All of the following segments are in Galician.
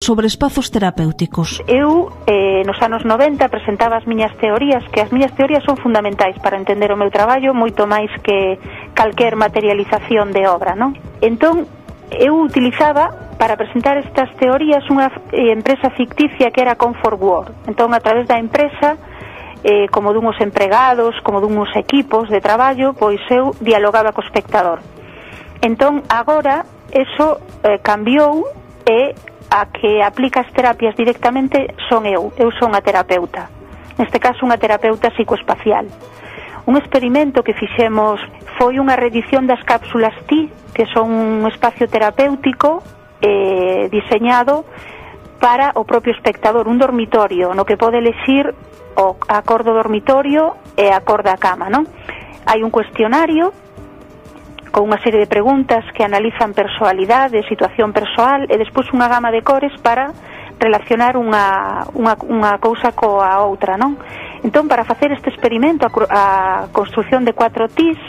sobre espazos terapéuticos. Eu, nos anos 90, presentaba as miñas teorías, que as miñas teorías son fundamentais para entender o meu traballo, moito máis que calquer materialización de obra, non? Entón, eu utilizaba para presentar estas teorías unha empresa ficticia que era Comfort World. Entón, a través da empresa, como dunhos empregados, como dunhos equipos de traballo, pois eu dialogaba co espectador. Entón, agora, eso cambiou e a que aplica as terapias directamente son eu son a terapeuta, neste caso unha terapeuta psicoespacial. Un experimento que fixemos foi unha reedición das cápsulas TI, que son un espacio terapéutico diseñado para o propio espectador, un dormitorio no que pode elexir a cor do dormitorio e a cor da cama, non? Hai un cuestionario con unha serie de preguntas que analizan personalidade, situación persoal e despois unha gama de cores para relacionar unha cousa coa outra, non? Entón, para facer este experimento, a construción de 4 TIs,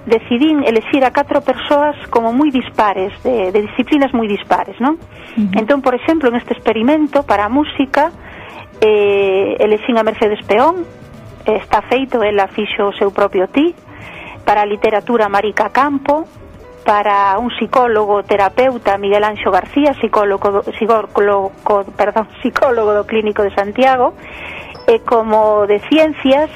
decidín elexir a 4 persoas como moi dispares, de disciplinas moi dispares, non? Entón, por exemplo, en este experimento, para a música, elexín a Mercedes Peón, está feito, ela fixo o seu propio TI. Para a literatura, Marica Campo. Para un psicólogo terapeuta, Miguel Anxo García, psicólogo do Clínico de Santiago. E como de ciencias,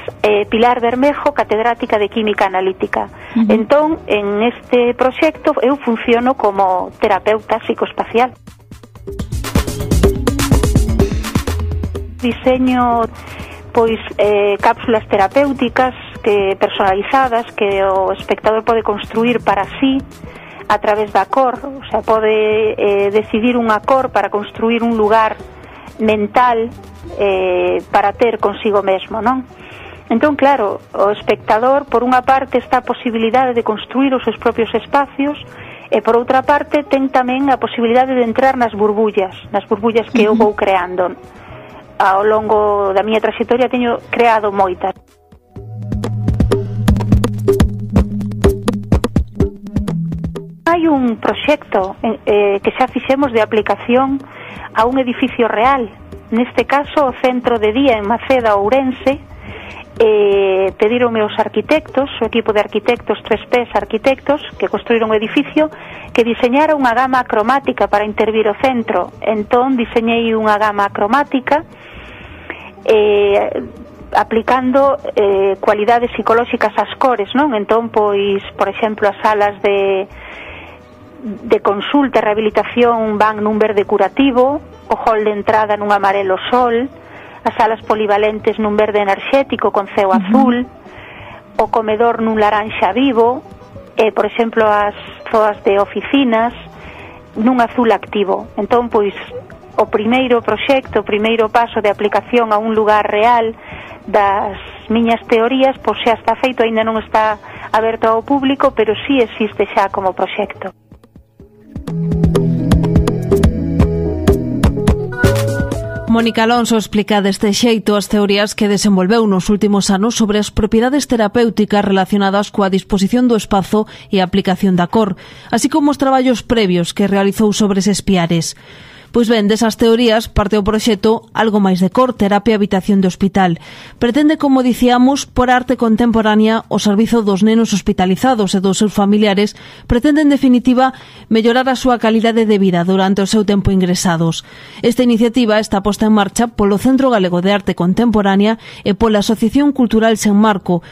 Pilar Bermejo, catedrática de Química Analítica. Entón, en este proxecto eu funciono como terapeuta psicoespacial. Diseño cápsulas terapéuticas personalizadas que o espectador pode construir para sí a través da cor, o sea, pode decidir unha cor para construir un lugar mental para ter consigo mesmo, non? Entón, claro, o espectador, por unha parte, está a posibilidade de construir os seus propios espacios e, por outra parte, ten tamén a posibilidade de entrar nas burbullas que eu vou creando. Ao longo da miña traxectoria teño creado moitas. Hai un proxecto que xa fixemos de aplicación a un edificio real, neste caso o Centro de Día en Maceda, Ourense. Pedironme os arquitectos, o equipo de arquitectos 3Ps arquitectos que construíron o edificio, que diseñara unha gama cromática para intervir o centro. Entón diseñei unha gama cromática aplicando cualidades psicolóxicas ás cores, non? Entón, pois, por exemplo, as salas de consulta e rehabilitación van nun verde curativo, o hall de entrada nun amarelo sol, as salas polivalentes nun verde enerxético con ceo azul, o comedor nun laranxa vivo, por exemplo, as zoas de oficinas nun azul activo. Entón, pois, o primeiro proxecto, o primeiro paso de aplicación a un lugar real das miñas teorías, pois xa está feito, aínda non está aberto ao público, pero sí existe xa como proxecto. Mónica Alonso explica deste xeito as teorías que desenvolveu nos últimos anos sobre as propiedades terapéuticas relacionadas coa disposición do espazo e a aplicación da cor, así como os traballos previos que realizou sobre eses piares. Pois ben, desas teorías parte o proxecto Algo máis de cor, terapia habitación de hospital. Pretende, como dicíamos, por arte contemporánea o servizo dos nenos hospitalizados e dos seus familiares, pretende, en definitiva, mellorar a súa calidade de vida durante o seu tempo ingresados. Esta iniciativa está posta en marcha polo Centro Galego de Arte Contemporánea e pola Asociación Cultural Sen Marco,